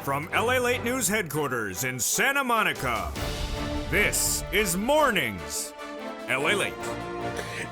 From LALATE News Headquarters in Santa Monica, this is Mornings LALATE.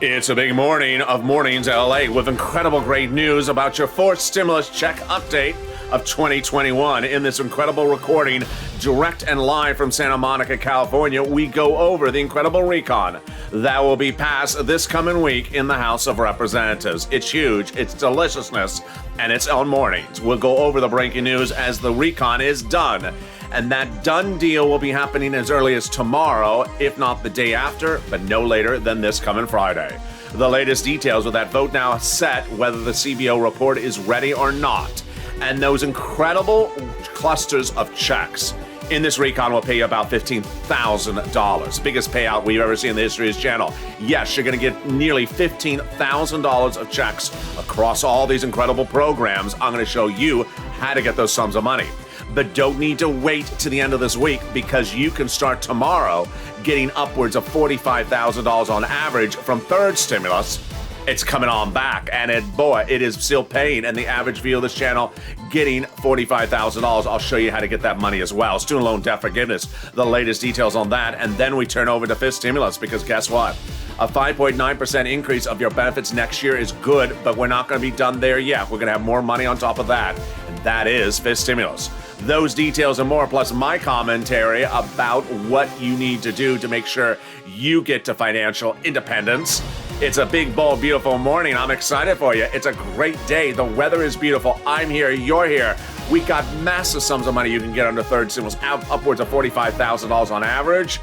It's a big morning of Mornings LA with incredible great news about your fourth stimulus check update of 2021. In this incredible recording, direct and live from Santa Monica, California, we go over the incredible recon that will be passed this coming week in the House of Representatives. It's huge, it's deliciousness, and it's on Mornings. We'll go over the breaking news as the recon is done. And that done deal will be happening as early as tomorrow, if not the day after, but no later than this coming Friday. The latest details with that vote now set, whether the CBO report is ready or not. And those incredible clusters of checks in this recon will pay you about $15,000. Biggest payout we've ever seen in the history of this channel. Yes, you're going to get nearly $15,000 of checks across all these incredible programs. I'm going to show you how to get those sums of money. But don't need to wait to the end of this week, because you can start tomorrow getting upwards of $45,000 on average from third stimulus. It's coming on back, and it is still paying, and the average view of this channel getting $45,000. I'll show you how to get that money as well. Student loan debt forgiveness, the latest details on that, and then we turn over to fifth stimulus, because guess what? A 5.9% increase of your benefits next year is good, but we're not going to be done there yet. We're going to have more money on top of that, and that is fifth stimulus. Those details and more, plus my commentary about what you need to do to make sure you get to financial independence. It's a big, bold, beautiful morning. I'm excited for you. It's a great day. The weather is beautiful. I'm here. You're here. We got massive sums of money you can get under third stimulus, upwards of $45,000 on average.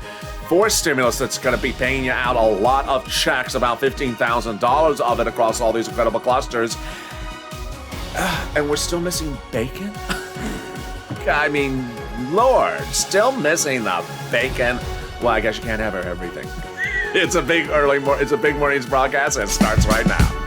Fourth stimulus, that's going to be paying you out a lot of checks, about $15,000 of it across all these incredible clusters. And we're still missing bacon? I mean, Lord, still missing the bacon. Well, I guess you can't have everything. It's a big morning's broadcast, and it starts right now.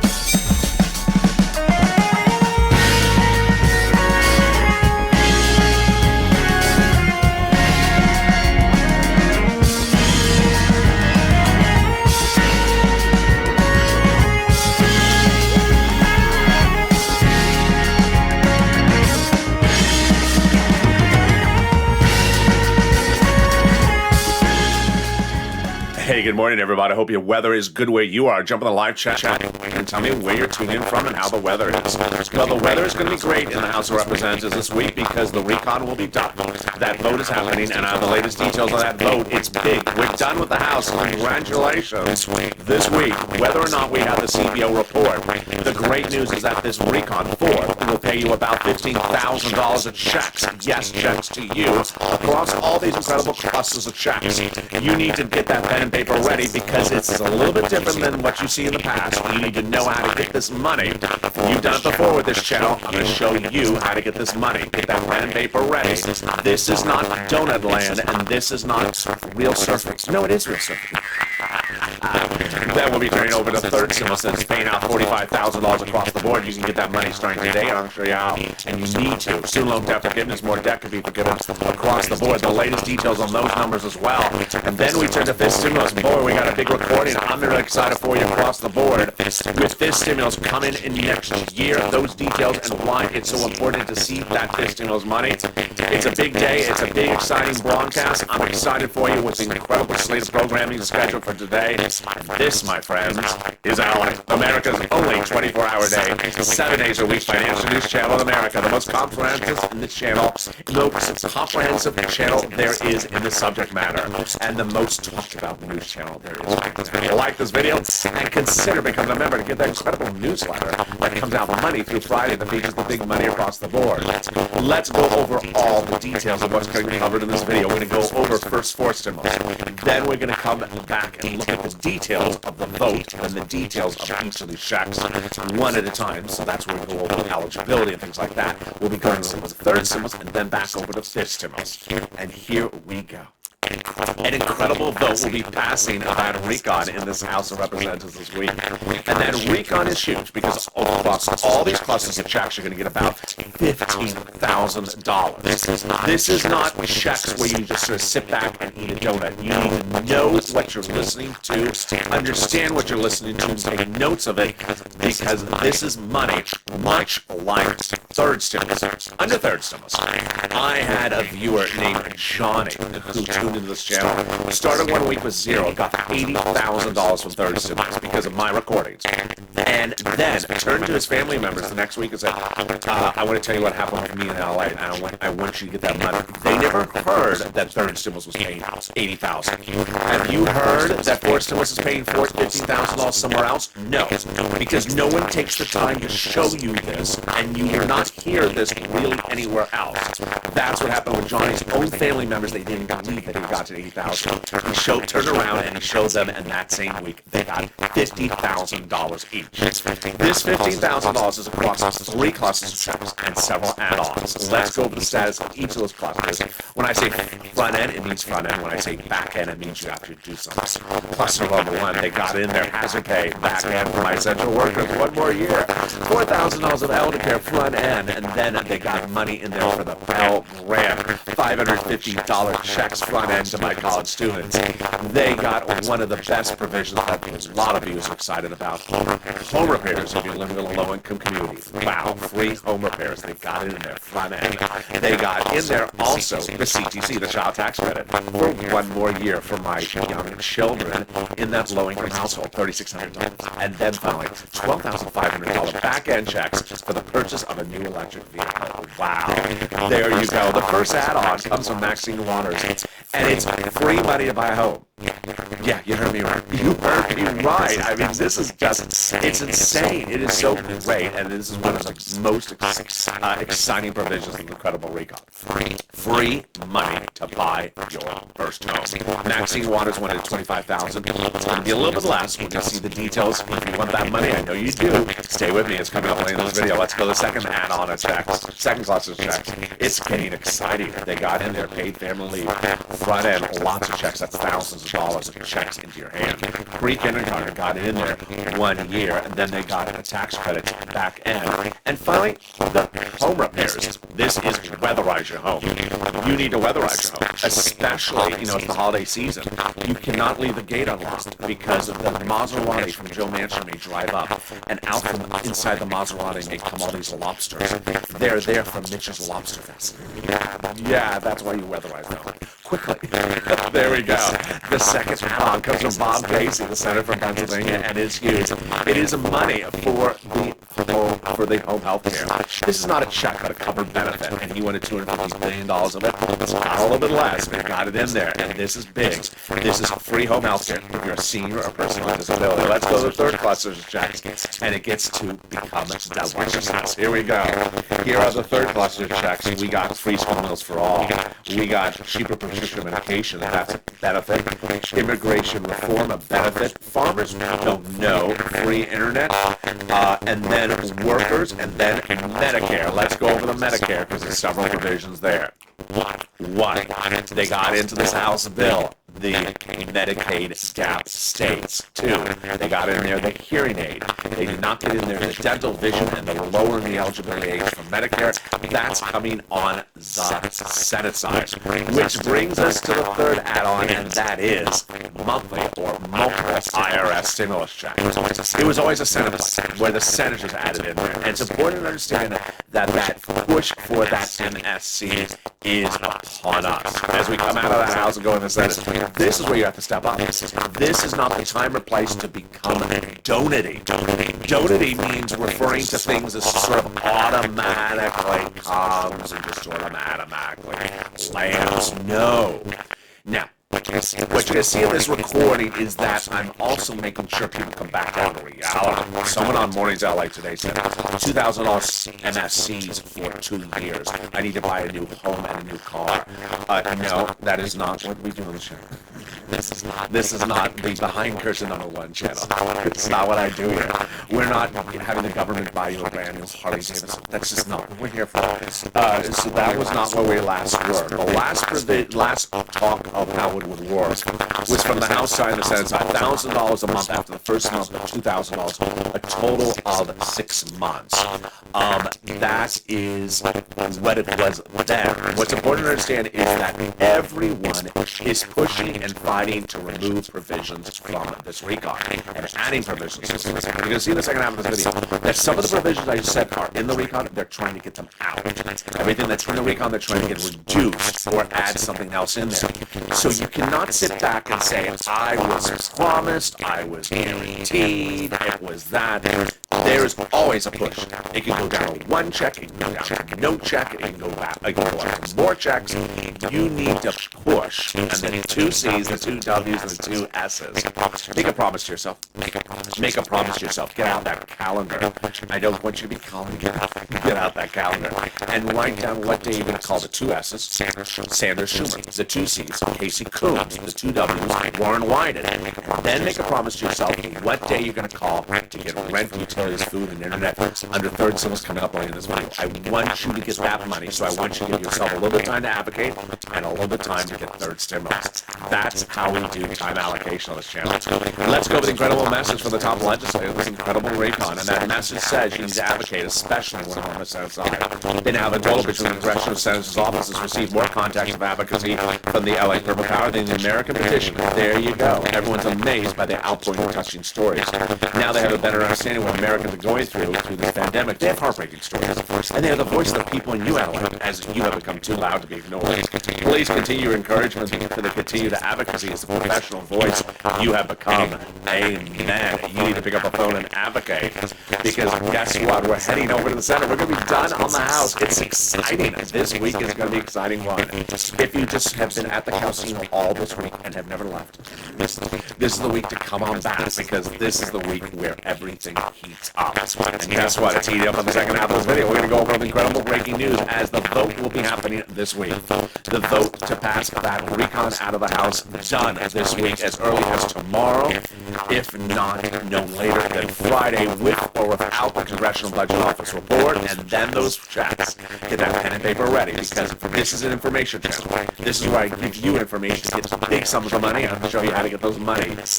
Hey, good morning, everybody. I hope your weather is good where you are. Jump in the live chat and tell me where you're tuning in from and how the weather is. Well, the weather is going to be great in the House of Representatives this week because the recon will be done. That vote is happening, and I have the latest details on that vote. It's big. We're done with the House. Congratulations. This week, whether or not we have the CBO report, the great news is that this recon 4 will pay you about $15,000 of checks. Yes, checks to you across all these incredible clusters of checks. You need to get that pen and paper ready, because it's a little bit different than what you see in the past. You need to know how to get this money. You've done it before with this channel. I'm going to show you how to get this money. Get that pen and paper ready. This is not donut land, and this is not real surfing. No, it is real surfing. Then we'll be turning over to third stimulus that's paying out $45,000 across the board. You can get that money starting today, and I'll show you how. And you need to. Student loan debt forgiveness, more debt can be forgiven across the board. The latest details on those numbers as well. And then we turn to fifth stimulus. Boy, we got a big recording. I'm really excited for you across the board. With fifth stimulus coming in next year, those details and why it's so important to see that fifth stimulus money. It's a big day. It's a big, exciting broadcast. I'm excited for you with the incredible slate of programming scheduled for today. This, my friends, is America's only 24-hour day, 7 days a week financial news channel in America. The most comprehensive in this channel, the most comprehensive channel there is in the subject matter, and the most talked about news channel there is. Like this video and consider becoming a member to get that incredible newsletter that comes out Monday through Friday that features the big money across the board. Let's go over all the details of what's going to be covered in this video. We're going to go over first fourth stimulus. Then we're going to come back and look at the details of the vote and the details of each of these checks one at a time. So that's where we go over eligibility and things like that. We'll be going over the third stimulus and then back over to fifth stimulus. And here we go. An incredible vote will be passing about recon in this House of Representatives this week. And then recon is huge because across all these clusters of checks, you're going to get about $15,000. This is not checks where you just sort of sit back and eat a donut. You need to know what you're listening to, understand what you're listening to, and take notes of it, because this is money, much like third stimulus. Under third stimulus, I had a viewer named Johnny who tuned into this channel. Started 1 week with zero, got $80,000 from third stimulus because of my recordings, and then turned to his family members the next week and said, I want to tell you what happened with me in LA, and I want you to get that money. They never heard that third stimulus was paying $80,000. Have you heard that fourth stimulus is paying $15,000 somewhere else? No, because no one takes the time to show you this, and you will not hear this really anywhere else. That's what happened with Johnny's own family members. They didn't believe that he got to $80,000. He turned around and he showed them, and that same week they got $50,000 each. This $15,000 is across 3 clusters of checks and several add-ons. Let's go over the status of each of those clusters. When I say front end, it means front end. When I say back end, it means you have to do something. Cluster number 1, they got in their hazard pay back end for my essential workers 1 more year. $4,000 of elder care front end, and then they got money in there for the Pell Grant. $550 checks front end to my college students. They got one of the best provisions that a lot of you are excited about. Home repairs if you're living in a low-income community. Wow, free home repairs. They got it in their front end. They got in there also the CTC, the child tax credit, for 1 more year for my young children in that low-income household, $3,600. And then finally, $12,500 back-end checks for the purchase of a new electric vehicle. Wow. There you go. The first add-on comes from Maxine Waters, and it's free money to buy a home. Yeah, you heard me right. You heard me right. I mean, this is just, it's insane. It is so great, and this is one of the most exciting provisions of Incredible Recon. Free money to buy your first home. Maxine Waters wanted $25,000. It's going to be a little bit less. We're going to see the details. If you want that money, I know you do. Stay with me. It's coming up later in this video. Let's go to the second add-on of checks. Second cluster of checks. It's getting exciting. They got in there paid family leave. Front end, lots of checks. That's thousands of dollars of checks into your hand. Pre-kindergarten got in there 1 year, and then they got a tax credit back end. And finally, the home repairs. This is weatherize your home. You need to weatherize your home, especially, it's the holiday season. You cannot leave the gate unlocked because the Maserati from Joe Manchin may drive up, and out from inside the Maserati may come all these lobsters. They're there from Mitch's Lobster Fest. Yeah, that's why you weatherize your home. Quickly. There we go. The second add-on comes from Bob Casey, the senator from Pennsylvania, and it's huge. It is money for the home health care. This is not a check, but a covered benefit, and he wanted $250 billion of it. It's not a little bit less, but got it in there, and this is big. This is free home health care if you're a senior or person with disability. Let's go to the third cluster of checks, and it gets to become delicious. Here we go. Here are the third cluster of checks. We got free school meals for all. We got cheaper prescription medication, and that's a benefit. Immigration reform, a benefit. Farmers don't know. Free internet, and then workers, and then Medicare. Let's go over the Medicare because there's several provisions there. One, they got into this House bill the Medicaid gap states. 2, they got in there the hearing aid. They did not get in there the dental vision and the lowering the eligibility age for Medicare. That's coming on the Senate side. Which brings us to the third add-on, and that is monthly or multiple IRS stimulus checks. It was always a Senate where the senators added in there. And it's important to understand that push for that MSC is upon us. As we come out of the House and go in the Senate, this is where you have to step up. This is not the time or place to become donating. Donating means referring to things as sort of automatically comes and just sort of automatically lands. No. Now, what you're going to see in this recording is that I'm also making sure people come back down to reality. Someone on Mornings LA today said $2,000 MSCs for 2 years. I need to buy a new home and a new car. No, that is not what we do on the show. This is not the Behind Curtain #1 channel. It's not what I do here. We're not having the government buy you a brand new Harley Davidson. That's just not what we're here for. So that was not where we last were. The last talk of how it would work was from the House side and the Senate side. $1,000 a month after the first month of $2,000, a total of 6 months. That is what it was then. What's important to understand is that everyone is pushing and fighting to remove provisions from this recon and adding provisions. You're going to see in the second half of this video that some of the provisions I said are in the recon, they're trying to get them out. Everything that's in the recon, they're trying to get reduced or add something else in there. So you cannot sit back and say, I was promised, I was guaranteed, it was that. There is always a push. It can go down to 1 check, it can go down to no check, it can go back, it can go up to more checks. You need to push. And the 2 C's, the 2 W's, and the 2 S's. Make a promise to yourself. Make a promise to yourself. Get out that calendar. I don't want you to be calling. Get out that calendar. And write down what day you're going to call the 2 S's. Sanders Schumer. The 2 C's. Casey Coons. The 2 W's. Warren Wyden. Then make a promise to yourself what day you're going to call to get rent, utilities, food, and internet under third stimulus coming up later in this video. I want you to get that money, so I want you to give yourself a little bit of time to advocate and a little bit of time to get third stimulus. That's how we do time allocation on this channel. Let's go with the incredible message from the top legislator, this incredible recon, and that message says you need to advocate, especially when you're on the Senate side. They now have a total between the Congressional Senator's offices received more contacts of advocacy from the LA Purple Power than the American petition. There you go. Everyone's amazed by the outpouring of touching stories. Now they have a better understanding of what Americans are going through this pandemic. They have heartbreaking stories. And they are the voice of the people in you, LA, as you have become too loud to be ignored. Please continue your encouragement for the continued advocacy as the professional voice you have become. Amen. You need to pick up a phone and advocate, because guess what? We're heading over to the Senate. We're going to be done on the House. It's exciting. This week is going to be an exciting one. If you just have been at the casino all this week and have never left, this is the week to come on back, because this is the week where everything heats up. And guess what? It's heating up on the second half of this video. We're going to go over the incredible breaking news as the vote will be happening this week. The vote to pass that recon out of the House done this week as early as tomorrow, if not no later than Friday, with or without the Congressional Budget Office report, and then those checks. Get that pen and paper ready, because this is an information channel. This is where I give you information to get big sums of money, and I'll show you how to get those money in this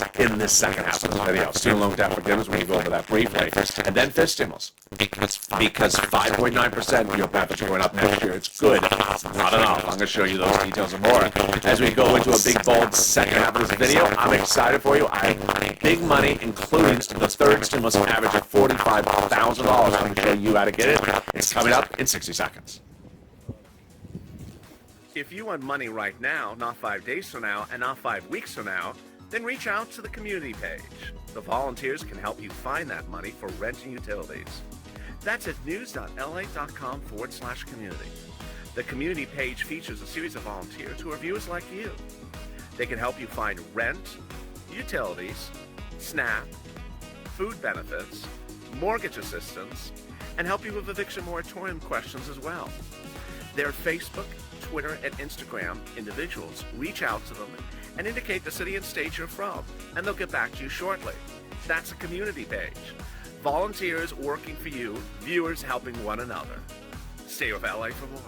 second half of this video. Student loan debt forgiveness, we're going to go over that briefly. And then fifth stimulus. Because 5.9% of your benefits are going up next year. It's good. Not enough. I'm going to show you those details and more as we go into a big, bold second half of this video. I'm excited for you. I have big money, including the third stimulus average of $45,000. I'm going to show you how to get it. It's coming up in 60 seconds. If you want money right now, not 5 days from now, and not 5 weeks from now, then reach out to the community page. The volunteers can help you find that money for rent and utilities. That's at news.la.com/community. The community page features a series of volunteers who are viewers like you. They can help you find rent, utilities, SNAP, food benefits, mortgage assistance, and help you with eviction moratorium questions as well. Their Facebook, Twitter, and Instagram individuals reach out to them and indicate the city and state you're from, and they'll get back to you shortly. That's a community page. Volunteers working for you, viewers helping one another. Stay with LA for more.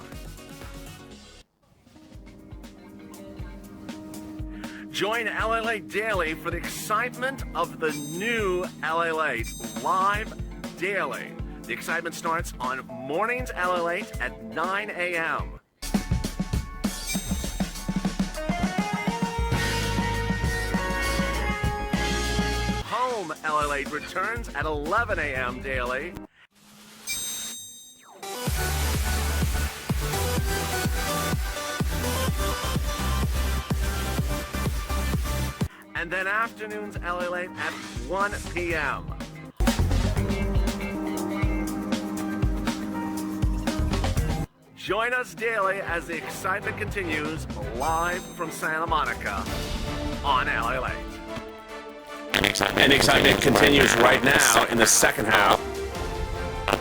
Join LALATE Daily for the excitement of the new LALATE live daily. The excitement starts on Mornings LALATE at 9 a.m. Home LALATE returns at 11 a.m. daily. And then afternoons LALATE at 1 p.m. Join us daily as the excitement continues live from Santa Monica on LALATE. And the excitement continues right now in the second half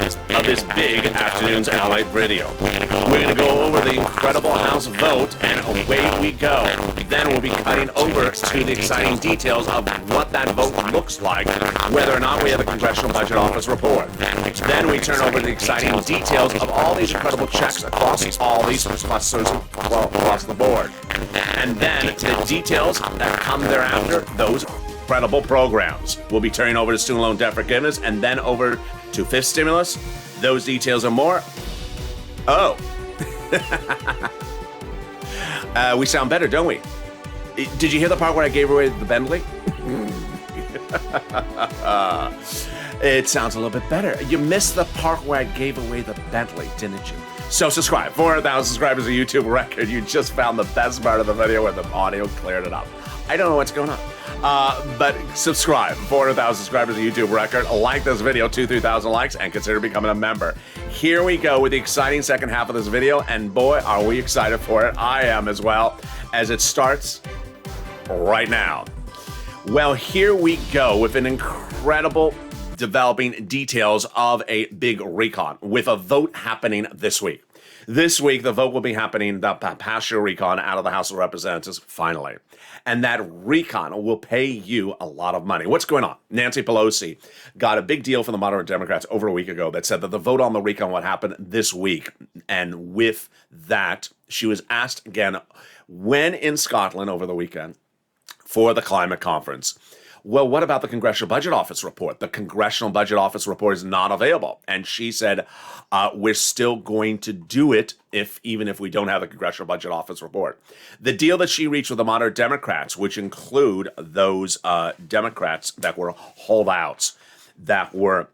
of this big Afternoons LALATE video. We're going to go over the incredible House vote, and away we go. Then we'll be cutting over to the exciting details of what that vote looks like, whether or not we have a Congressional Budget Office report. Then we turn over the exciting details of all these incredible checks across all these clusters across the board. And then the details that come thereafter, those incredible programs. We'll be turning over to student loan debt forgiveness and then over to fifth stimulus. Those details and more. Oh. We sound better, don't we? Did you hear the part where I gave away the Bentley? It sounds a little bit better. You missed the part where I gave away the Bentley, didn't you? So subscribe. 400,000 subscribers, a YouTube record. You just found the best part of the video where the audio cleared it up. I don't know what's going on. But subscribe. 400,000 subscribers, a YouTube record. Like this video, 3,000 likes, and consider becoming a member. Here we go with the exciting second half of this video, and boy, are we excited for it. I am as well, as it starts right now. Well, here we go with an incredible developing details of a big recon with a vote happening this week. This week, the vote will be happening, the pasture recon out of the House of Representatives, finally. And that recon will pay you a lot of money. What's going on? Nancy Pelosi got a big deal from the moderate Democrats over a week ago that said that the vote on the recon would happen this week. And with that, she was asked again, when in Scotland over the weekend for the climate conference. Well, what about the Congressional Budget Office report? The Congressional Budget Office report is not available. And she said, we're still going to do it even if we don't have the Congressional Budget Office report. The deal that she reached with the moderate Democrats, which include those Democrats that were holdouts, that were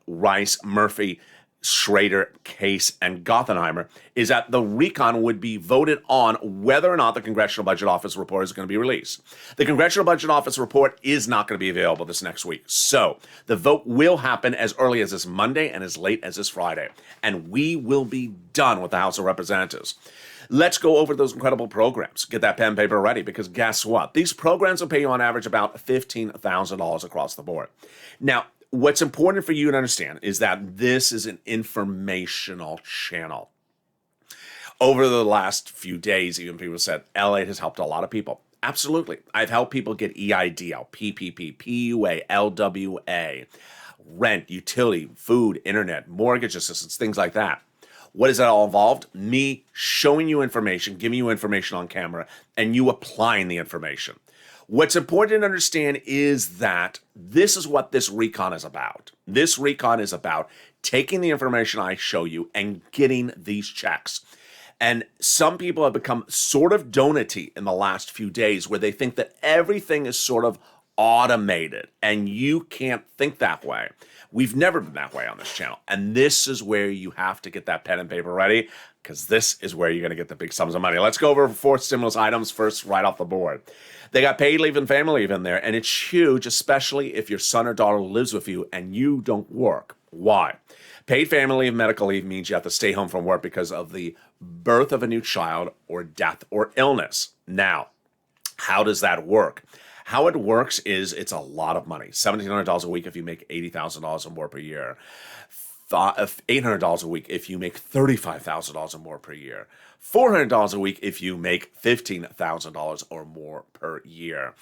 Rice, Murphy, Schrader, Case, and Gothenheimer, is that the recon would be voted on whether or not the Congressional Budget Office report is going to be released. The Congressional Budget Office report is not going to be available this next week. So the vote will happen as early as this Monday and as late as this Friday. And we will be done with the House of Representatives. Let's go over those incredible programs. Get that pen and paper ready, because guess what? These programs will pay you on average about $15,000 across the board. Now, what's important for you to understand is that this is an informational channel. Over the last few days, even people said, LALATE has helped a lot of people. Absolutely. I've helped people get EIDL, PPP, PUA, LWA, rent, utility, food, internet, mortgage assistance, things like that. What is that all involved? Me showing you information, giving you information on camera, and you applying the information. What's important to understand is that this is what this recon is about. This recon is about taking the information I show you and getting these checks. And some people have become sort of donut-y in the last few days, where they think that everything is sort of automated, and you can't think that way. We've never been that way on this channel. And this is where you have to get that pen and paper ready, because this is where you're going to get the big sums of money. Let's go over 4 stimulus items first, right off the board. They got paid leave and family leave in there, and it's huge, especially if your son or daughter lives with you and you don't work. Why? Paid family leave, medical leave means you have to stay home from work because of the birth of a new child or death or illness. Now, how does that work? How it works is it's a lot of money. $1,700 a week if you make $80,000 or more per year. $800 a week if you make $35,000 or more per year. $400 a week if you make $15,000 or more per year.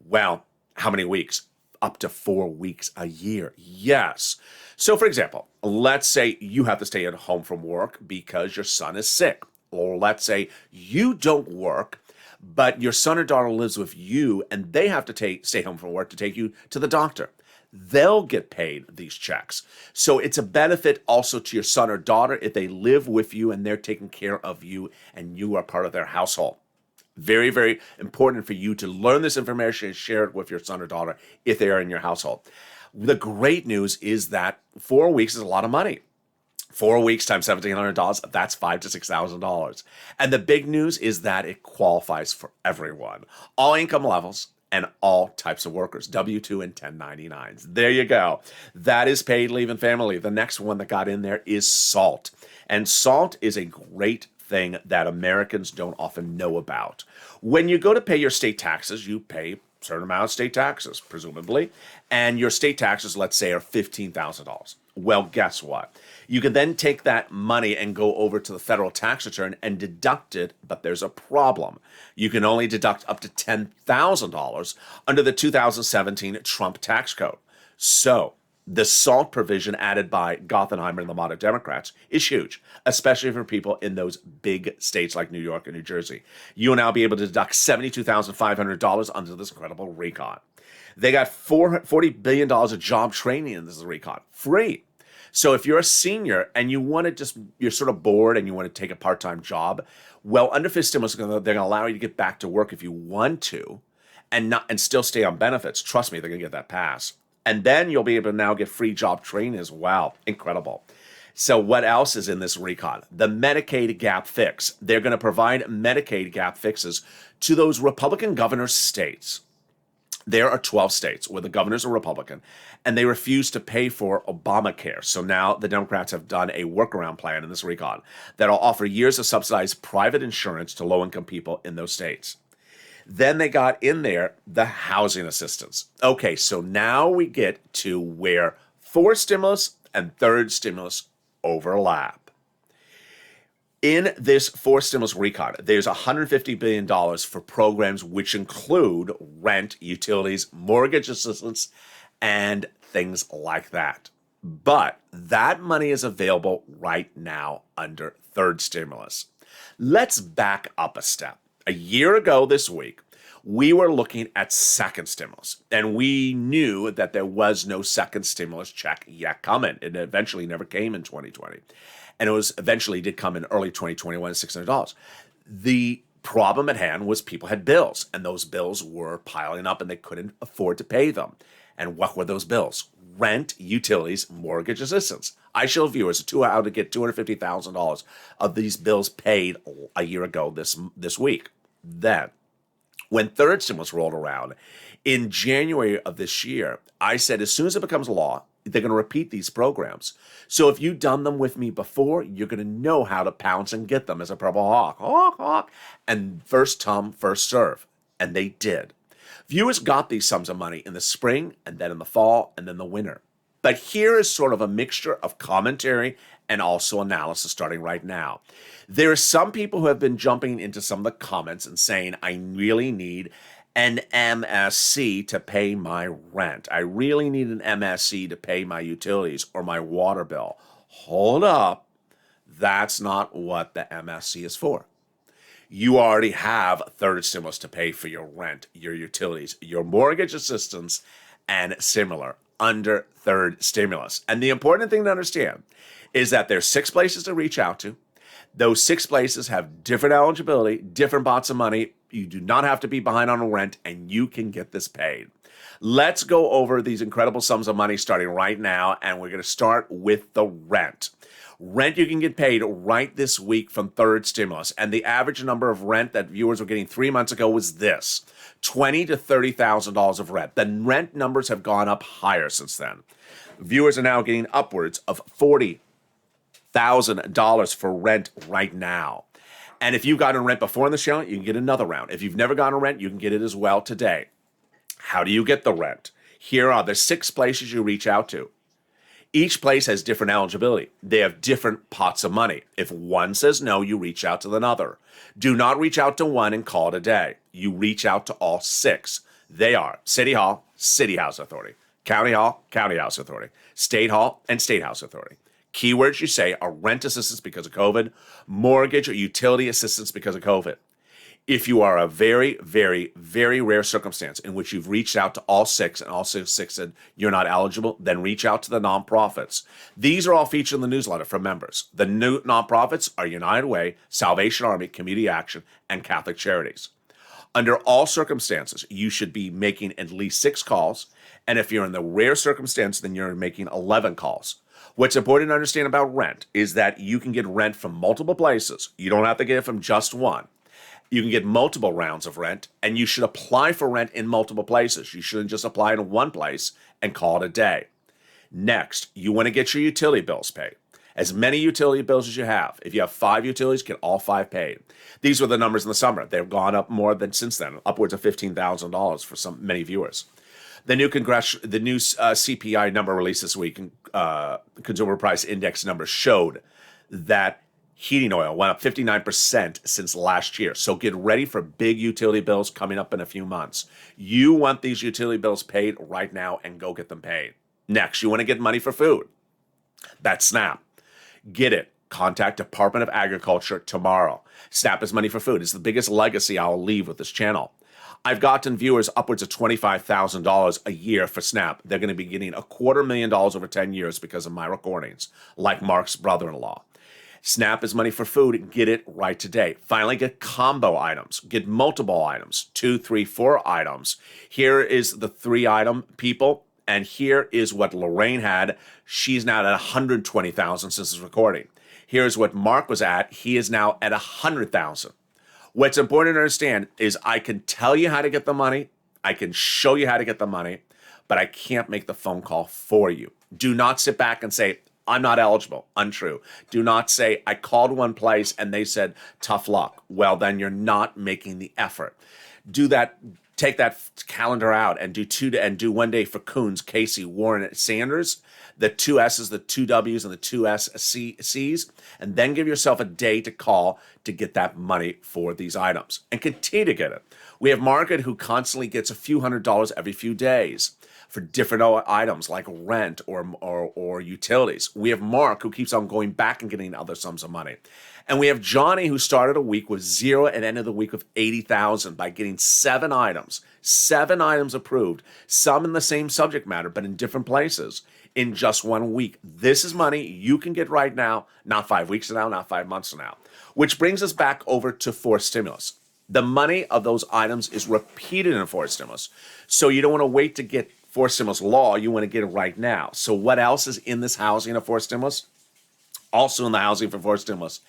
Well, how many weeks? Up to 4 weeks a year. Yes. So for example, let's say you have to stay at home from work because your son is sick. Or let's say you don't work, but your son or daughter lives with you and they have to stay home from work to take you to the doctor. They'll get paid these checks. So it's a benefit also to your son or daughter if they live with you and they're taking care of you and you are part of their household. Very, very important for you to learn this information and share it with your son or daughter if they are in your household. The great news is that 4 weeks is a lot of money. 4 weeks times $1,700, that's $5,000 to $6,000. And the big news is that it qualifies for everyone. All income levels and all types of workers, W-2 and 1099s. There you go. That is paid leave and family leave. The next one that got in there is SALT. And SALT is a great thing that Americans don't often know about. When you go to pay your state taxes, you pay a certain amount of state taxes, presumably, and your state taxes, let's say, are $15,000. Well, guess what? You can then take that money and go over to the federal tax return and deduct it, but there's a problem. You can only deduct up to $10,000 under the 2017 Trump tax code. So, the SALT provision added by Gothenheimer and the moderate Democrats is huge, especially for people in those big states like New York and New Jersey. You will now be able to deduct $72,500 under this incredible recon. They got $40 billion of job training in this recon, free. So if you're a senior and you want to you're sort of bored and you want to take a part-time job, well, under FIS stimulus, they're going to allow you to get back to work if you want to and still stay on benefits. Trust me, they're going to get that pass. And then you'll be able to now get free job training as well. Incredible. So what else is in this recon? The Medicaid gap fix. They're going to provide Medicaid gap fixes to those Republican governor states. There are 12 states where the governors are Republican, and they refuse to pay for Obamacare. So now the Democrats have done a workaround plan in this recon that'll offer years of subsidized private insurance to low-income people in those states. Then they got in there the housing assistance. Okay, so now we get to where fourth stimulus and third stimulus overlap. In this fourth stimulus recon, there's $150 billion for programs which include rent, utilities, mortgage assistance, and things like that. But that money is available right now under third stimulus. Let's back up a step. A year ago this week, we were looking at second stimulus, and we knew that there was no second stimulus check yet coming. It eventually never came in 2020, and it eventually did come in early 2021 at $600. The problem at hand was people had bills, and those bills were piling up, and they couldn't afford to pay them. And what were those bills? Rent, utilities, mortgage assistance. I showed viewers how to get $250,000 of these bills paid a year ago this week. Then, when third stimulus rolled around in January of this year, I said as soon as it becomes law, they're going to repeat these programs. So if you've done them with me before, you're going to know how to pounce and get them as a purple hawk. Hawk, hawk. And first come, first serve. And they did. Viewers got these sums of money in the spring, and then in the fall, and then the winter. But here is sort of a mixture of commentary and also analysis starting right now. There are some people who have been jumping into some of the comments and saying, I really need an MSC to pay my rent. I really need an MSC to pay my utilities or my water bill. Hold up. That's not what the MSC is for. You already have third stimulus to pay for your rent, your utilities, your mortgage assistance, and similar under third stimulus. And the important thing to understand is that there's 6 places to reach out to. Those 6 places have different eligibility, different pots of money. You do not have to be behind on rent, and you can get this paid. Let's go over these incredible sums of money starting right now, and we're going to start with the rent. Rent you can get paid right this week from third stimulus, and the average number of rent that viewers were getting 3 months ago was this: $20,000 to $30,000 of rent. The rent numbers have gone up higher since then. Viewers are now getting upwards of $40,000 for rent right now. And if you've gotten rent before in the show, you can get another round. If you've never gotten rent, you can get it as well today. How do you get the rent? Here are the 6 places you reach out to. Each place has different eligibility. They have different pots of money. If one says no, you reach out to another. Do not reach out to one and call it a day. You reach out to all 6. They are City Hall, City House Authority, County Hall, County House Authority, State Hall, and State House Authority. Keywords you say are rent assistance because of COVID, mortgage or utility assistance because of COVID. If you are a very, very, very rare circumstance in which you've reached out to all 6 and all 6 said you're not eligible, then reach out to the nonprofits. These are all featured in the newsletter from members. The new nonprofits are United Way, Salvation Army, Community Action, and Catholic Charities. Under all circumstances, you should be making at least 6 calls, and if you're in the rare circumstance, then you're making 11 calls. What's important to understand about rent is that you can get rent from multiple places. You don't have to get it from just one. You can get multiple rounds of rent, and you should apply for rent in multiple places. You shouldn't just apply in one place and call it a day. Next, you want to get your utility bills paid. As many utility bills as you have. If you have 5 utilities, get all 5 paid. These were the numbers in the summer. They've gone up more than since then, upwards of $15,000 for many viewers. The new CPI number released this week, Consumer Price Index number, showed that heating oil went up 59% since last year. So get ready for big utility bills coming up in a few months. You want these utility bills paid right now, and go get them paid. Next, you want to get money for food. That's SNAP. Get it. Contact Department of Agriculture tomorrow. SNAP is money for food. It's the biggest legacy I'll leave with this channel. I've gotten viewers upwards of $25,000 a year for SNAP. They're going to be getting $250,000 over 10 years because of my recordings, like Mark's brother-in-law. SNAP is money for food. Get it right today. Finally, get combo items. Get multiple items, 2, 3, 4 items. Here is the 3-item people, and here is what Lorraine had. She's now at $120,000 since this recording. Here's what Mark was at. He is now at $100,000. What's important to understand is I can tell you how to get the money. I can show you how to get the money, but I can't make the phone call for you. Do not sit back and say, I'm not eligible. Untrue. Do not say, I called one place and they said, tough luck. Well, then you're not making the effort. Do that. Take that calendar out and do one day for Coons, Casey, Warren, Sanders, the 2 S's, the 2 W's, and the 2 C's, and then give yourself a day to call to get that money for these items and continue to get it. We have Margaret, who constantly gets a few $100s every few days for different items like rent or utilities. We have Mark, who keeps on going back and getting other sums of money. And we have Johnny, who started a week with 0 and ended the week with 80,000 by getting 7 items approved, some in the same subject matter, but in different places in just 1 week. This is money you can get right now, not 5 weeks from now, not 5 months from now, which brings us back over to forced stimulus. The money of those items is repeated in forced stimulus. So you don't want to wait to get forced stimulus law. You want to get it right now. So what else is in this housing of forced stimulus? Also in the housing for forced stimulus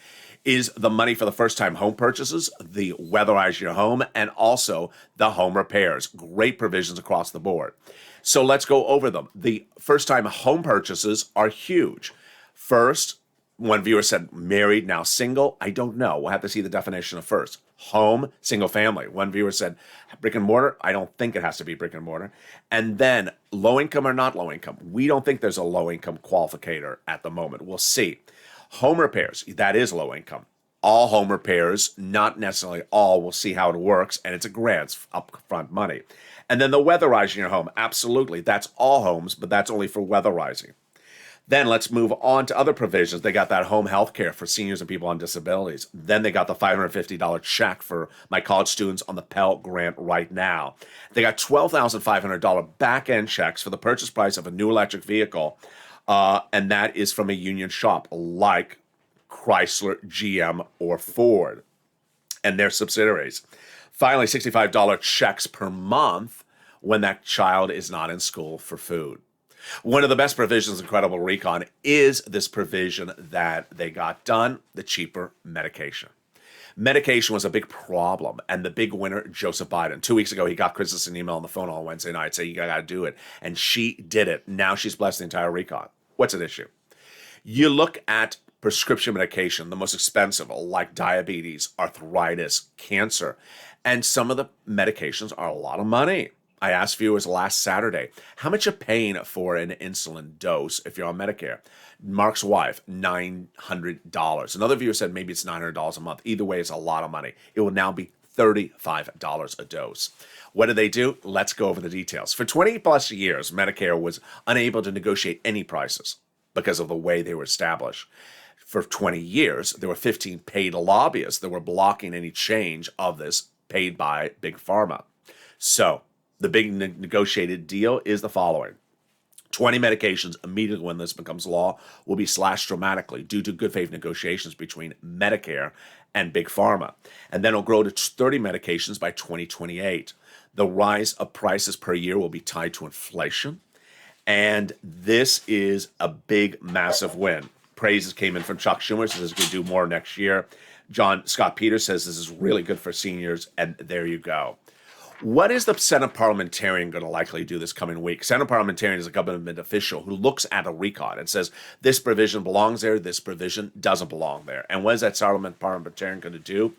is the money for the first-time home purchases, the weatherize your home, and also the home repairs. Great provisions across the board. So let's go over them. The first-time home purchases are huge. First, one viewer said married, now single. I don't know. We'll have to see the definition of first. Home, single family. One viewer said brick and mortar. I don't think it has to be brick and mortar. And then low income or not low income. We don't think there's a low income qualificator at the moment. We'll see. Home repairs, that is low income. All home repairs, not necessarily all. We'll see how it works, and it's a grant, upfront money. And then the weatherizing your home, absolutely. That's all homes, but that's only for weatherizing. Then let's move on to other provisions. They got that home health care for seniors and people on disabilities. Then they got the $550 check for my college students on the Pell Grant right now. They got $12,500 back-end checks for the purchase price of a new electric vehicle, and that is from a union shop like Chrysler, GM, or Ford and their subsidiaries. Finally, $65 checks per month when that child is not in school for food. One of the best provisions in Credible Recon is this provision that they got done, the cheaper medication. Medication was a big problem, and the big winner, Joseph Biden. 2 weeks ago, he got Kristen an email on the phone on Wednesday night saying, you got to do it, and she did it. Now she's blessed the entire recon. What's at issue? You look at prescription medication, the most expensive, like diabetes, arthritis, cancer, and some of the medications are a lot of money. I asked viewers last Saturday, how much you're paying for an insulin dose if you're on Medicare? Mark's wife, $900. Another viewer said maybe it's $900 a month. Either way, it's a lot of money. It will now be $35 a dose. What did they do? Let's go over the details. For 20 plus years, Medicare was unable to negotiate any prices because of the way they were established. For 20 years, there were 15 paid lobbyists that were blocking any change of this paid by Big Pharma. So the big negotiated deal is the following. 20 medications immediately when this becomes law will be slashed dramatically due to good faith negotiations between Medicare and Big Pharma. And then it'll grow to 30 medications by 2028. The rise of prices per year will be tied to inflation. And this is a big, massive win. Praises came in from Chuck Schumer, says he's going to do more next year. Scott Peters says this is really good for seniors, and there you go. What is the Senate parliamentarian going to likely do this coming week? Senate parliamentarian is a government official who looks at a recon and says, this provision belongs there, this provision doesn't belong there. And what is that parliamentarian going to do?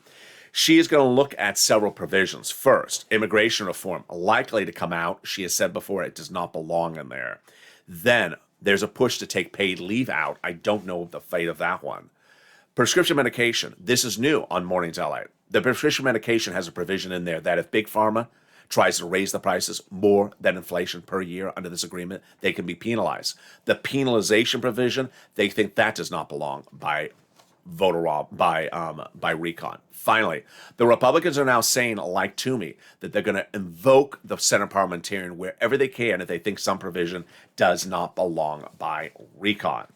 She is going to look at several provisions. First, immigration reform, likely to come out. She has said before it does not belong in there. Then there's a push to take paid leave out. I don't know the fate of that one. Prescription medication. This is new on Mornings LA. The prescription medication has a provision in there that if Big Pharma tries to raise the prices more than inflation per year under this agreement, they can be penalized. The penalization provision, they think that does not belong by by recon. Finally, the Republicans are now saying, like Toomey, that they're going to invoke the Senate parliamentarian wherever they can if they think some provision does not belong by recon.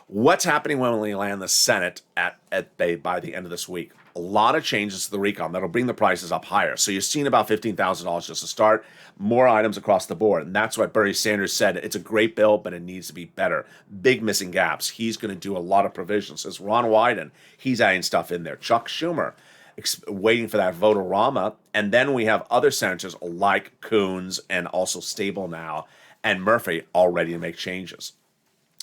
What's happening when we land the Senate by the end of this week? A lot of changes to the recon that'll bring the prices up higher. So you're seeing about $15,000 just to start, more items across the board. And that's why Bernie Sanders said it's a great bill, but it needs to be better. Big missing gaps. He's going to do a lot of provisions. As Ron Wyden, he's adding stuff in there. Chuck Schumer, waiting for that vote-a-rama. And then we have other senators like Coons and also Stable now and Murphy all ready to make changes.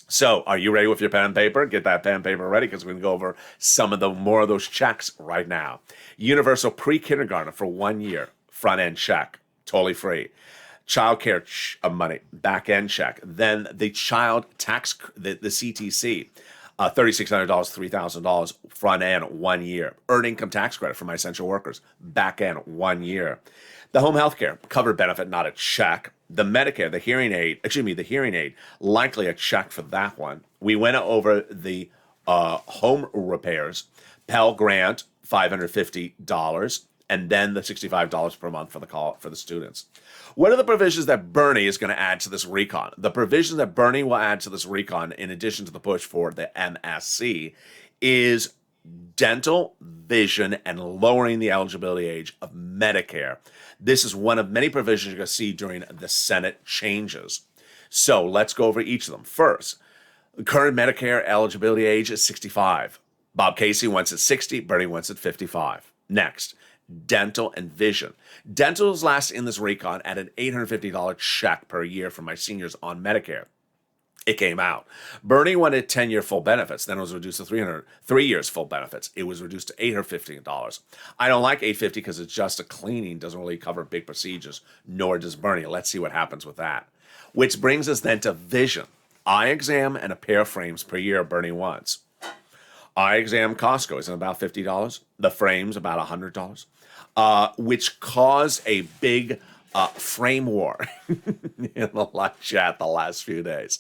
So, are you ready with your pen and paper? Get that pen and paper ready because we're going to go over some of the more of those checks right now. Universal pre-kindergarten for 1 year, front end check, totally free. Child care money, back end check. Then the child tax, the CTC, $3,600, $3,000 front end 1 year. Earned income tax credit for my essential workers, back end 1 year. The home health care, covered benefit, not a check. The Medicare, the hearing aid, likely a check for that one. We went over the home repairs, Pell Grant, $550, and then the $65 per month for the students. What are the provisions that Bernie is going to add to this recon? The provisions that Bernie will add to this recon, in addition to the push for the MSC, is dental, vision, and lowering the eligibility age of Medicare. This is one of many provisions you're going to see during the Senate changes. So let's go over each of them. First, the current Medicare eligibility age is 65. Bob Casey wants at 60, Bernie wants at 55. Next, dental and vision. Dental is last in this recon at an $850 check per year for my seniors on Medicare. It came out. Bernie wanted 10-year full benefits. Then it was reduced to 3 years full benefits. It was reduced to $815. I don't like $850 because it's just a cleaning. Doesn't really cover big procedures, nor does Bernie. Let's see what happens with that. Which brings us then to vision. Eye exam and a pair of frames per year Bernie wants. Eye exam Costco is about $50. The frames about $100, which caused a big frame war in the live chat the last few days.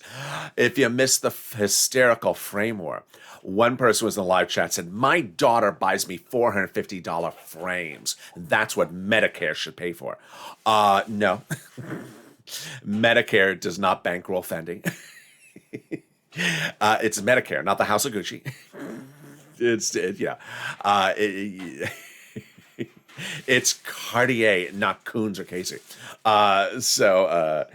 If you missed the hysterical frame war, one person was in the live chat said, my daughter buys me $450 frames. That's what Medicare should pay for. No. Medicare does not bankroll Fendi. It's Medicare, not the House of Gucci. It's Cartier, not Coons or Casey. No,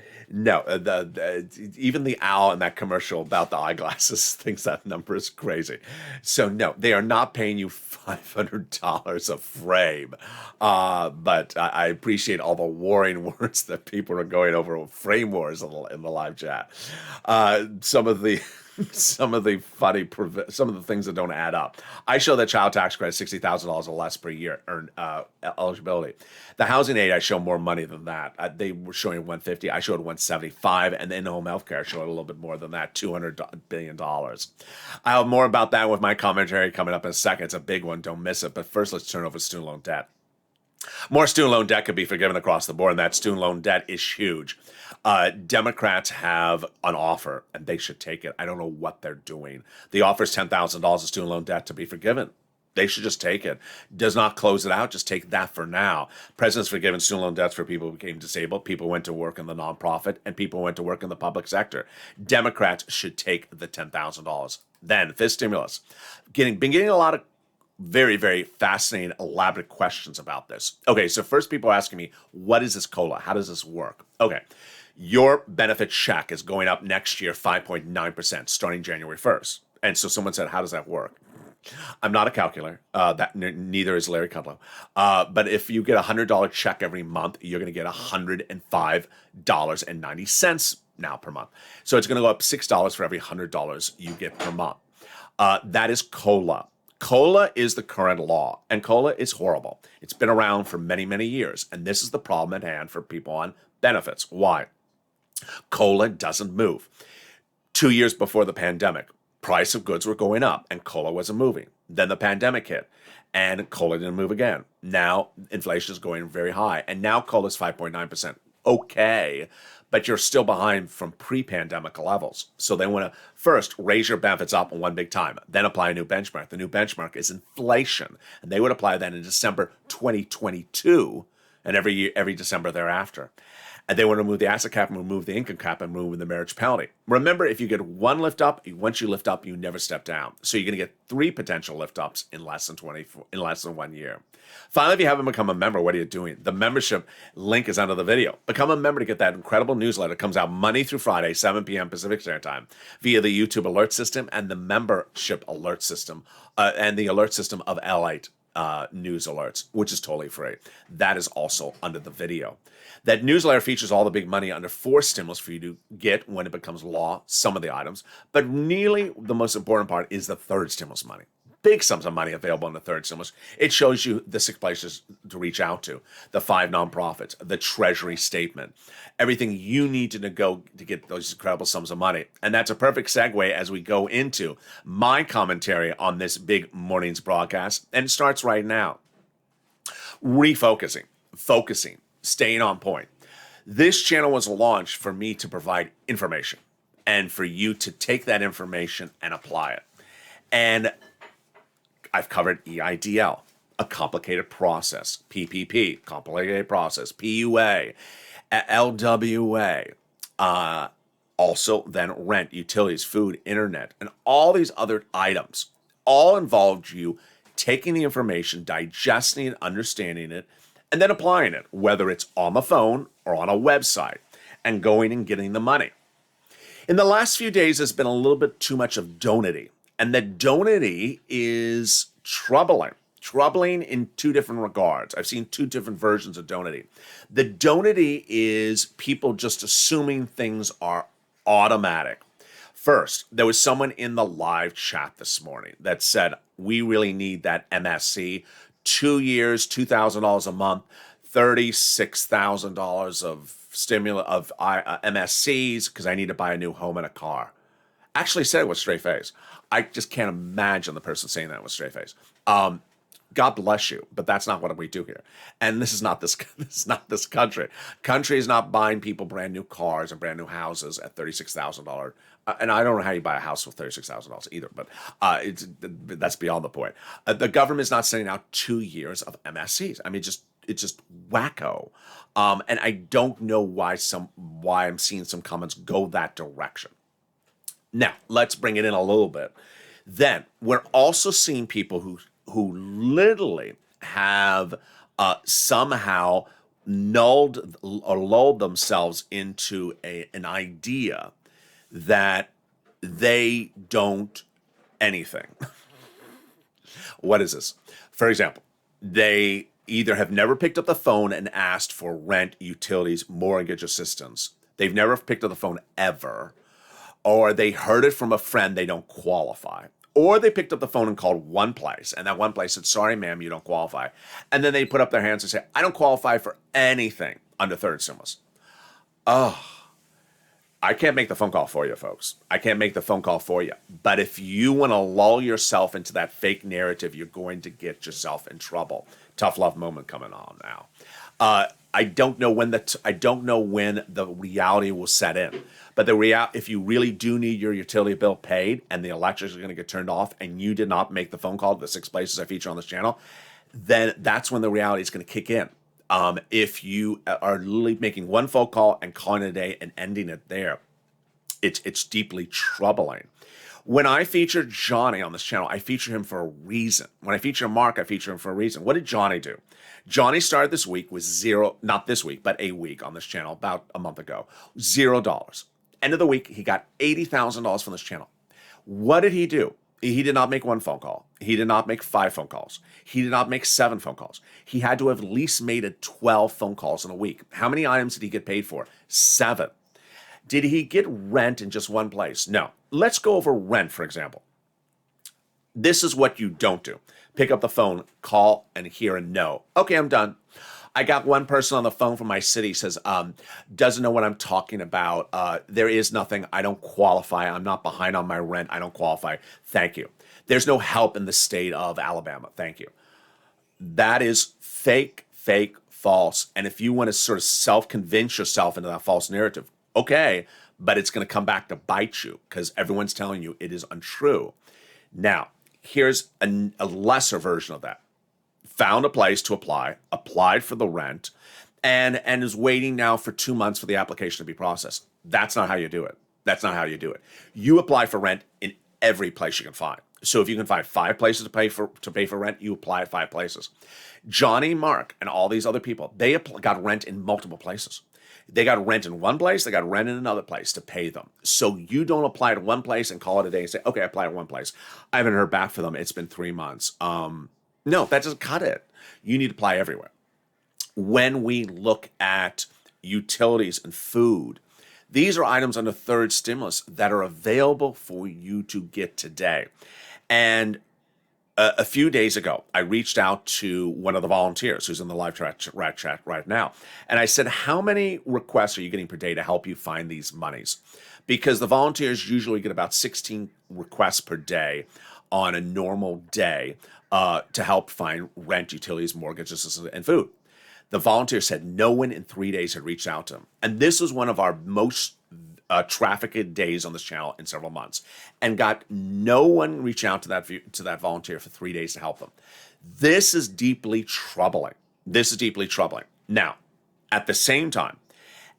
even the owl in that commercial about the eyeglasses thinks that number is crazy. So no, they are not paying you $500 a frame. But I appreciate all the warring words that people are going over frame wars in the live chat. Some of the things that don't add up. I show that child tax credit $60,000 or less per year earned eligibility. The housing aid, I show more money than that. They were showing $150. I showed $175, and then home health care I showed a little bit more than that, $200 billion. I'll have more about that with my commentary coming up in a second. It's a big one. Don't miss it. But first, let's turn over student loan debt. More student loan debt could be forgiven across the board, and that student loan debt is huge. Democrats have an offer, and they should take it. I don't know what they're doing. The offer is $10,000 of student loan debt to be forgiven. They should just take it. Does not close it out. Just take that for now. President's forgiven student loan debts for people who became disabled, people who went to work in the nonprofit, and people who went to work in the public sector. Democrats should take the $10,000. Then, fifth stimulus. Been getting a lot of very, very fascinating, elaborate questions about this. Okay, so first people are asking me, what is this COLA? How does this work? Okay, your benefit check is going up next year 5.9% starting January 1st. And so someone said, how does that work? I'm not a calculator. Neither is Larry Kudlow. But if you get a $100 check every month, you're going to get $105.90 now per month. So it's going to go up $6 for every $100 you get per month. That is COLA. COLA is the current law, and COLA is horrible. It's been around for many, many years, and this is the problem at hand for people on benefits. Why? COLA doesn't move. 2 years before the pandemic, price of goods were going up, and COLA wasn't moving. Then the pandemic hit, and COLA didn't move again. Now inflation is going very high, and now COLA is 5.9%. Okay, but you're still behind from pre-pandemic levels. So they want to first raise your benefits up in one big time, then apply a new benchmark. The new benchmark is inflation, and they would apply that in December 2022 and every December thereafter. And they want to remove the asset cap and remove the income cap and remove the marriage penalty. Remember, if you get one lift up, once you lift up, you never step down. So you're going to get 3 potential lift ups in less than 1 year. Finally, if you haven't become a member, what are you doing? The membership link is under the video. Become a member to get that incredible newsletter. It comes out Monday through Friday, 7 p.m. Pacific Standard Time, via the YouTube alert system and the membership alert system, and the alert system of LALATE news alerts, which is totally free. That is also under the video. That newsletter features all the big money under 4 stimulus for you to get when it becomes law, some of the items. But really, the most important part is the third stimulus money. Big sums of money available in the third stimulus. It shows you the 6 places to reach out to, the 5 nonprofits, the Treasury statement, everything you need to go to get those incredible sums of money. And that's a perfect segue as we go into my commentary on this big morning's broadcast. And it starts right now. Refocusing, focusing, staying on point. This channel was launched for me to provide information and for you to take that information and apply it. And I've covered EIDL, a complicated process, PPP, complicated process, PUA, LWA, also then rent, utilities, food, internet, and all these other items all involved you taking the information, digesting it, understanding it, and then applying it, whether it's on the phone or on a website, and going and getting the money. In the last few days, there's been a little bit too much of donity, and the donity is troubling in 2 different regards. I've seen 2 different versions of donity. The donity is people just assuming things are automatic. First, there was someone in the live chat this morning that said, we really need that MSC, 2 years, $2,000 a month, $36,000 of stimulus of MSCs because I need to buy a new home and a car. Actually said it with straight face. I just can't imagine the person saying that with straight face. God bless you, but that's not what we do here. And this is not this. This is not this country. Country is not buying people brand new cars and brand new houses at $36,000. And I don't know how you buy a house with $36,000 either, but that's beyond the point. The government is not sending out 2 years of MSCs. I mean, it's just wacko. And I don't know why I'm seeing some comments go that direction. Now, let's bring it in a little bit. Then we're also seeing people who literally have somehow lulled themselves into an idea that they don't anything. What is this? For example, they either have never picked up the phone and asked for rent, utilities, mortgage assistance. They've never picked up the phone ever. Or they heard it from a friend, they don't qualify. Or they picked up the phone and called one place, and that one place said, sorry, ma'am, you don't qualify. And then they put up their hands and say, I don't qualify for anything under third stimulus. Oh, I can't make the phone call for you, folks. I can't make the phone call for you. But if you want to lull yourself into that fake narrative, you're going to get yourself in trouble. Tough love moment coming on now. I don't know when the reality will set in. But if you really do need your utility bill paid and the electrics are going to get turned off and you did not make the phone call to the 6 places I feature on this channel, then that's when the reality is going to kick in. If you are literally making one phone call and calling it a day and ending it there, it's deeply troubling. When I feature Johnny on this channel, I feature him for a reason. When I feature Mark, I feature him for a reason. What did Johnny do? Johnny started this week with not this week, but a week on this channel about a month ago, $0. End of the week, he got $80,000 from this channel. What did he do? He did not make one phone call. He did not make 5 phone calls. He did not make 7 phone calls. He had to have at least made 12 phone calls in a week. How many items did he get paid for? 7. Did he get rent in just one place? No. Let's go over rent, for example. This is what you don't do. Pick up the phone, call, and hear a no. Okay, I'm done. I got one person on the phone from my city says, doesn't know what I'm talking about. There is nothing. I don't qualify. I'm not behind on my rent. I don't qualify. Thank you. There's no help in the state of Alabama. Thank you. That is fake, false. And if you want to sort of self-convince yourself into that false narrative, okay, but it's going to come back to bite you because everyone's telling you it is untrue. Now, here's a lesser version of that. Found a place to apply, applied for the rent, and is waiting now for 2 months for the application to be processed. That's not how you do it. That's not how you do it. You apply for rent in every place you can find. So if you can find 5 places to pay for rent, you apply at 5 places. Johnny, Mark, and all these other people, they got rent in multiple places. They got rent in one place, they got rent in another place to pay them. So you don't apply to one place and call it a day and say, okay, I apply at one place. I haven't heard back from them. It's been 3 months. No, that doesn't cut it. You need to apply everywhere. When we look at utilities and food, these are items under third stimulus that are available for you to get today. And a few days ago, I reached out to one of the volunteers who's in the live chat right now. And I said, how many requests are you getting per day to help you find these monies? Because the volunteers usually get about 16 requests per day on a normal day to help find rent, utilities, mortgages, and food. The volunteer said no one in 3 days had reached out to him. And this was one of our most trafficked days on this channel in several months, and got no one reach out to that volunteer for 3 days to help them. This is deeply troubling. Now, at the same time,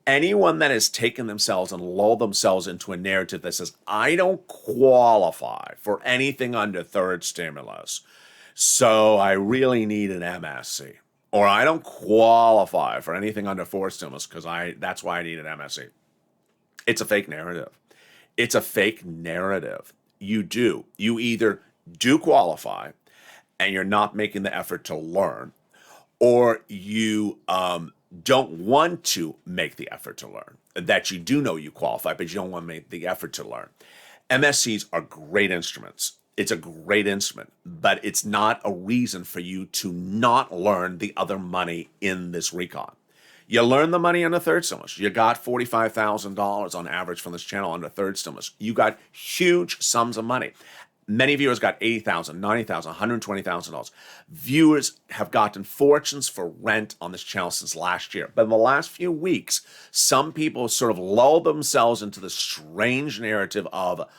anyone that has taken themselves and lulled themselves into a narrative that says, I don't qualify for anything under third stimulus, so I really need an MSC, or I don't qualify for anything under fourth stimulus because that's why I need an MSC. It's a fake narrative. It's a fake narrative. You either do qualify and you're not making the effort to learn, or you don't want to make the effort to learn. That you do know you qualify, but you don't want to make the effort to learn. MSCs are great instruments. It's a great instrument, but it's not a reason for you to not learn the other money in this recon. You learn the money under third stimulus. You got $45,000 on average from this channel under third stimulus. You got huge sums of money. Many viewers got $80,000, $90,000, $120,000. Viewers have gotten fortunes for rent on this channel since last year. But in the last few weeks, some people sort of lulled themselves into the strange narrative of,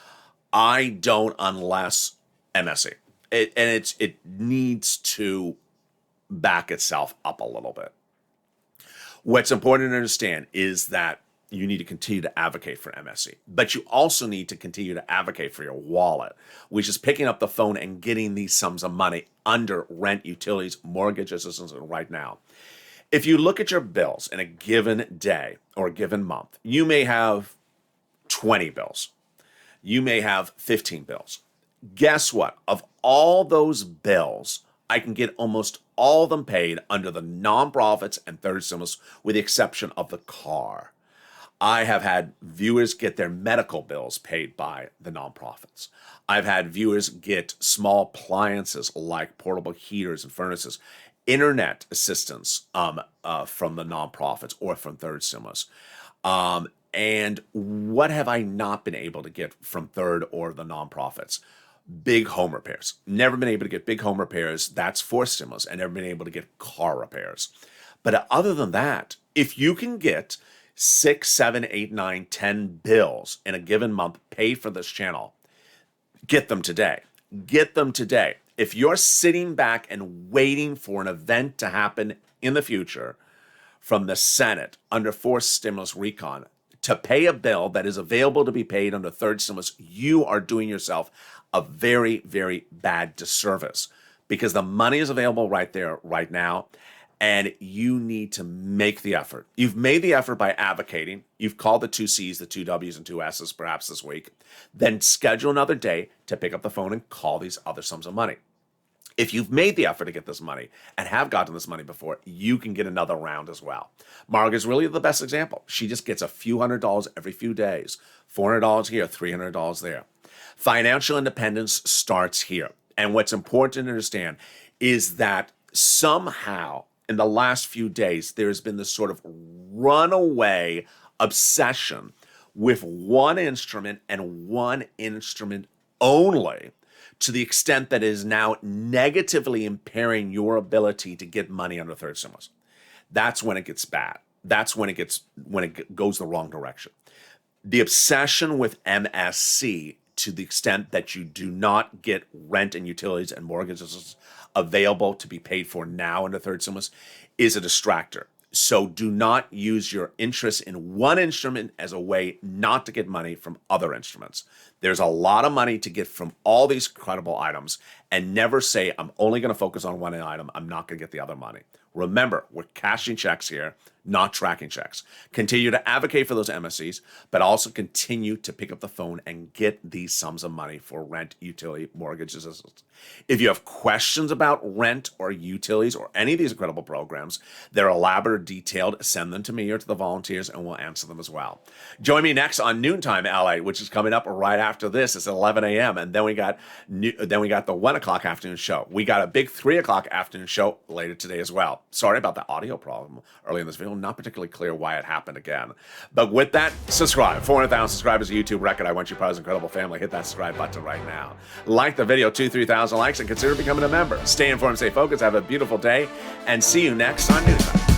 I don't unless MSC. It needs to back itself up a little bit. What's important to understand is that you need to continue to advocate for MSC, but you also need to continue to advocate for your wallet, which is picking up the phone and getting these sums of money under rent, utilities, mortgage assistance right now. If you look at your bills in a given day or a given month, you may have 20 bills. You may have 15 bills. Guess what? Of all those bills, I can get almost all of them paid under the nonprofits and third stimulus, with the exception of the car. I have had viewers get their medical bills paid by the nonprofits. I've had viewers get small appliances like portable heaters and furnaces, internet assistance from the nonprofits or from third stimulus. And what have I not been able to get from third or the nonprofits? Big home repairs. Never been able to get big home repairs. That's fourth stimulus. And never been able to get car repairs. But other than that, if you can get 6, 7, 8, 9, 10 bills in a given month paid for this channel, get them today. Get them today. If you're sitting back and waiting for an event to happen in the future from the Senate under fourth stimulus recon to pay a bill that is available to be paid under third stimulus, you are doing yourself a very, very bad disservice, because the money is available right there, right now, and you need to make the effort. You've made the effort by advocating. You've called the 2 C's, the 2 W's, and 2 S's perhaps this week. Then schedule another day to pick up the phone and call these other sums of money. If you've made the effort to get this money and have gotten this money before, you can get another round as well. Margaret is really the best example. She just gets a few $100s every few days, $400 here, $300 there. Financial independence starts here. And what's important to understand is that somehow in the last few days, there's been this sort of runaway obsession with one instrument and one instrument only, to the extent that it is now negatively impairing your ability to get money under third stimulus. That's when it gets bad. That's when it goes the wrong direction. The obsession with MSC, to the extent that you do not get rent and utilities and mortgages available to be paid for now under third stimulus, is a distractor. So do not use your interest in one instrument as a way not to get money from other instruments. There's a lot of money to get from all these credible items, and never say, I'm only going to focus on one item. I'm not going to get the other money. Remember, we're cashing checks here, not tracking checks. Continue to advocate for those MSCs, but also continue to pick up the phone and get these sums of money for rent, utility, mortgage assistance. If you have questions about rent or utilities or any of these incredible programs, they're elaborate or detailed, send them to me or to the volunteers and we'll answer them as well. Join me next on Noontime LA, which is coming up right after this. It's 11 a.m. And then we got the 1 o'clock afternoon show. We got a big 3 o'clock afternoon show later today as well. Sorry about the audio problem early in this video. Not particularly clear why it happened again. But with that, subscribe. 400,000 subscribers, a YouTube record. I want you part of this incredible family. Hit that subscribe button right now. Like the video, 2,000-3,000 likes, and consider becoming a member. Stay informed, stay focused. Have a beautiful day, and see you next on Noontime.